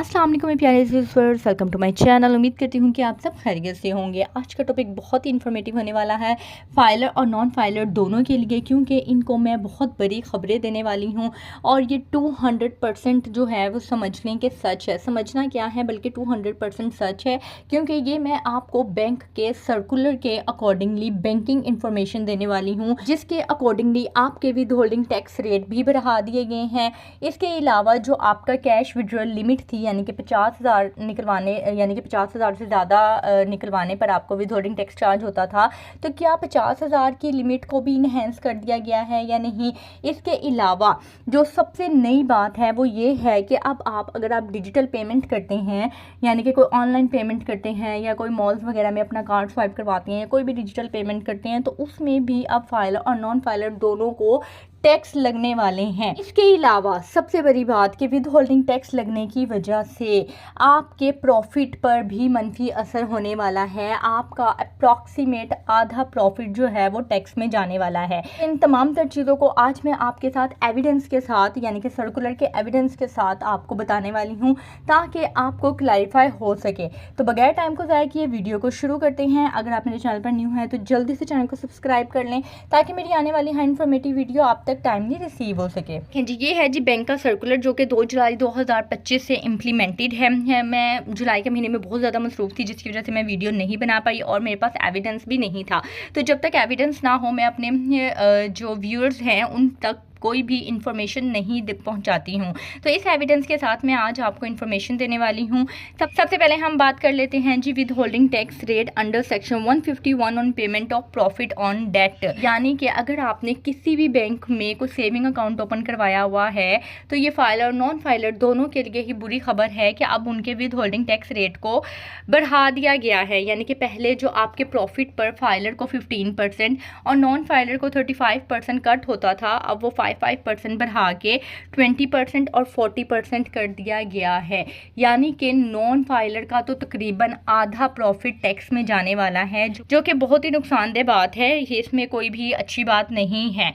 अस्सलाम वालेकुम मेरे प्यारे viewers, welcome to my channel. उम्मीद करती हूँ कि आप सब खैरियत से होंगे। आज का टॉपिक बहुत ही इन्फॉर्मेटिव होने वाला है फाइलर और नॉन फाइलर दोनों के लिए, क्योंकि इनको मैं बहुत बड़ी खबरें देने वाली हूँ और ये 200% जो है वो समझ लें कि सच है। समझना क्या है, बल्कि 200% सच है, क्योंकि ये मैं आपको बैंक के सर्कुलर के अकॉर्डिंगली बैंकिंग इंफॉर्मेशन देने वाली हूँ, जिसके अकॉर्डिंगली आपके विद होल्डिंग टैक्स रेट भी बढ़ा दिए गए हैं। इसके अलावा जो आपका कैश विड्रॉल लिमिट थी, यानी कि 50,000 निकलवाने, यानी कि 50,000 से ज़्यादा निकलवाने पर आपको विद होल्डिंग टैक्स चार्ज होता था, तो क्या 50,000 की लिमिट को भी इन्हेंस कर दिया गया है या नहीं। इसके अलावा जो सबसे नई बात है वो ये है कि अब आप अगर आप डिजिटल पेमेंट करते हैं, यानी कि कोई ऑनलाइन पेमेंट करते हैं या कोई मॉल्स वगैरह में अपना कार्ड स्वाइप करवाते हैं, कोई भी डिजिटल पेमेंट करते हैं, तो उसमें भी अब फाइलर और नॉन फाइलर दोनों को टैक्स लगने वाले हैं। इसके अलावा सबसे बड़ी बात कि विद होल्डिंग टैक्स लगने की वजह से आपके प्रॉफिट पर भी मनफी असर होने वाला है। आपका अप्रॉक्सीमेट आधा प्रॉफिट जो है वो टैक्स में जाने वाला है। इन तमाम तर चीज़ों को आज मैं आपके साथ एविडेंस के साथ, यानी कि सर्कुलर के एविडेंस के साथ आपको बताने वाली हूँ, ताकि आपको क्लैरिफाई हो सके। तो बगैर टाइम को ज़ाया किए वीडियो को शुरू करते हैं। अगर आप मेरे चैनल पर न्यू हैं तो जल्दी से चैनल को सब्सक्राइब कर लें, ताकि मेरी आने वाली हर इन्फॉर्मेटिव वीडियो आप तक टाइमली रिसीव हो सके। जी, ये है जी बैंक का सर्कुलर, जो कि 2 जुलाई 2025 से इम्प्लीमेंटेड है। मैं जुलाई के महीने में बहुत ज़्यादा मसरूफ़ थी, जिसकी वजह से मैं वीडियो नहीं बना पाई और मेरे पास एविडेंस भी नहीं था। तो जब तक एविडेंस ना हो, मैं अपने जो व्यूअर्स हैं उन तक कोई भी इंफॉर्मेशन नहीं पहुंचाती हूं। तो इस एविडेंस के साथ मैं आज आपको इंफॉर्मेशन देने वाली हूं। सबसे पहले हम बात कर लेते हैं जी withholding tax rate under section 151 on payment of profit on debt. यानी कि अगर आपने किसी भी बैंक में कोई सेविंग अकाउंट ओपन करवाया हुआ है, तो ये फाइलर और नॉन फाइलर दोनों के लिए ही बुरी खबर है कि अब उनके विद होल्डिंग टैक्स रेट को बढ़ा दिया गया है। यानी कि पहले जो आपके प्रॉफिट पर फाइलर को 15% और नॉन फाइलर को 35% कट होता था, अब वो 5% बढ़ा के 20% और 40% कर दिया गया है। यानी कि नॉन फाइलर का तो तकरीबन आधा प्रॉफिट टैक्स में जाने वाला है, जो कि बहुत ही नुकसानदेह बात है। इसमें कोई भी अच्छी बात नहीं है।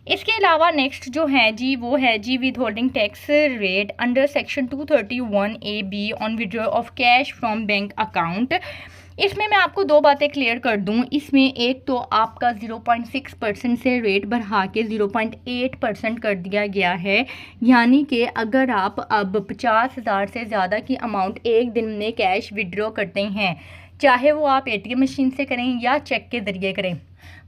इसके अलावा नेक्स्ट जो है जी वो है जी withholding tax rate under section 231A(b) on withdraw of cash from bank account. इसमें मैं आपको 2 बातें क्लियर कर दूं। इसमें एक तो आपका 0.6% से रेट बढ़ा के 0.8% कर दिया गया है। यानी कि अगर आप अब 50,000 से ज़्यादा की अमाउंट एक दिन में कैश विड्रॉ करते हैं, चाहे वो आप ATM मशीन से करें या चेक के ज़रिए करें,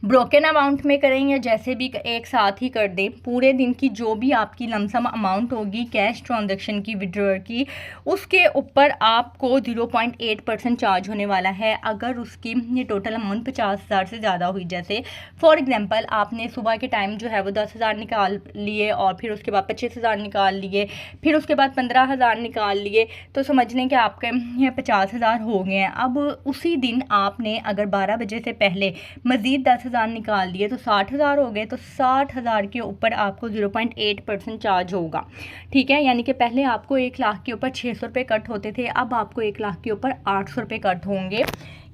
ब्रोकन अमाउंट में करें या जैसे भी एक साथ ही कर दें, पूरे दिन की जो भी आपकी लमसम अमाउंट होगी कैश ट्रांजैक्शन की विड्रॉ की, उसके ऊपर आपको 0.8% चार्ज होने वाला है। अगर उसकी ये टोटल अमाउंट 50,000 से ज़्यादा हुई, जैसे फॉर एग्जांपल आपने सुबह के टाइम जो है वो 10,000 निकाल लिए और फिर उसके बाद 25,000 निकाल लिए, फिर उसके बाद 15,000 निकाल लिए, तो समझ लें कि आपके 50,000 हो गए हैं। अब उसी दिन आपने अगर 12 बजे से पहले मज़ीद 10,000 निकाल लिए तो 60,000 हो गए। तो 60,000 के ऊपर आपको 0.8% चार्ज होगा। ठीक है, यानी कि पहले आपको 1 लाख के ऊपर 600 रुपये कट होते थे, अब आपको 1 लाख के ऊपर 800 रुपये कट होंगे।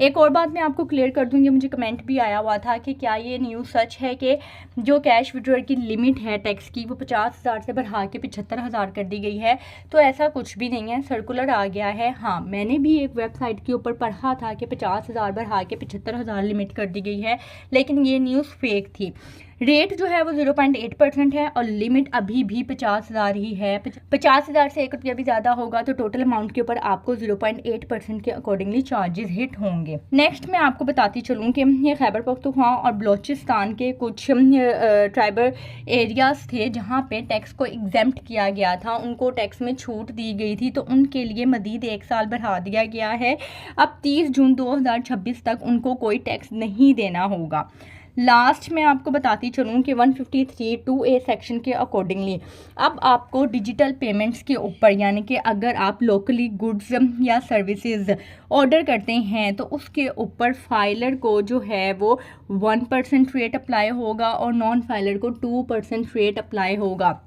एक और बात मैं आपको क्लियर कर दूंगी, मुझे कमेंट भी आया हुआ था कि क्या ये न्यूज़ सच है कि जो कैश विड्रॉल की लिमिट है टैक्स की वो 50,000 से बढ़ा के 75,000 कर दी गई है। तो ऐसा कुछ भी नहीं है, सर्कुलर आ गया है। हाँ, मैंने भी एक वेबसाइट के ऊपर पढ़ा था कि 50,000 बढ़ा के 75,000 लिमिट कर दी गई है, लेकिन ये न्यूज़ फेक थी। रेट जो है वो 0.8% है और लिमिट अभी भी 50,000 ही है। 50,000 से 1 रुपया भी ज़्यादा होगा तो टोटल अमाउंट के ऊपर आपको 0.8% के अकॉर्डिंगली चार्जेस हिट होंगे। नेक्स्ट मैं आपको बताती चलूँ कि ये खैबर पख्तूनख्वा और बलोचिस्तान के कुछ ट्राइबल एरियाज़ थे जहाँ पे टैक्स को एग्जेम्प्ट किया गया था, उनको टैक्स में छूट दी गई थी, तो उनके लिए मज़ीद 1 साल बढ़ा दिया गया है। अब 30 जून 2026 तक उनको कोई टैक्स नहीं देना होगा। लास्ट में आपको बताती चलूँ कि 153(2)A सेक्शन के अकॉर्डिंगली अब आपको डिजिटल पेमेंट्स के ऊपर, यानी कि अगर आप लोकली गुड्स या सर्विसेज ऑर्डर करते हैं तो उसके ऊपर फाइलर को जो है वो 1% रेट अप्लाई होगा और नॉन फाइलर को 2% रेट अप्लाई होगा।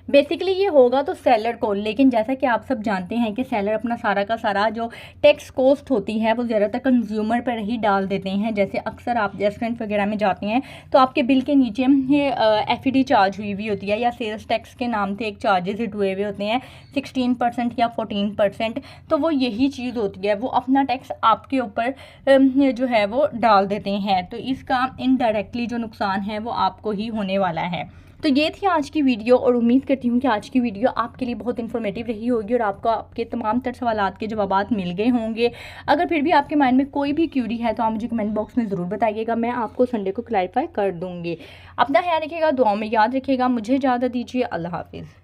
बेसिकली ये होगा तो सेलर को, लेकिन जैसा कि आप सब जानते हैं कि सेलर अपना सारा का सारा जो टैक्स कॉस्ट होती है वो ज़्यादातर कंज्यूमर पर ही डाल देते हैं। जैसे अक्सर आप रेस्टोरेंट वगैरह में जाते हैं तो आपके बिल के नीचे एफईडी चार्ज हुई हुई होती है, या सेल्स टैक्स के नाम से एक चार्जेस हिट हुए हुए होते हैं 16% या 14%। तो वो यही चीज़ होती है, वो अपना टैक्स आपके ऊपर जो है वो डाल देते हैं। तो इसका इनडायरेक्टली जो नुकसान है वो आपको ही होने वाला है। तो ये थी आज की वीडियो, और उम्मीद करती हूँ कि आज की वीडियो आपके लिए बहुत इन्फॉर्मेटिव रही होगी और आपको आपके तमाम तर सवालात के जवाबात मिल गए होंगे। अगर फिर भी आपके माइंड में कोई भी क्यूरी है तो आप मुझे कमेंट बॉक्स में ज़रूर बताइएगा, मैं आपको संडे को क्लैरिफाई कर दूँगी। अपना ख्याल रखिएगा, दुआ में याद रखिएगा। मुझे इजाज़त दीजिए, अल्लाह हाफिज़।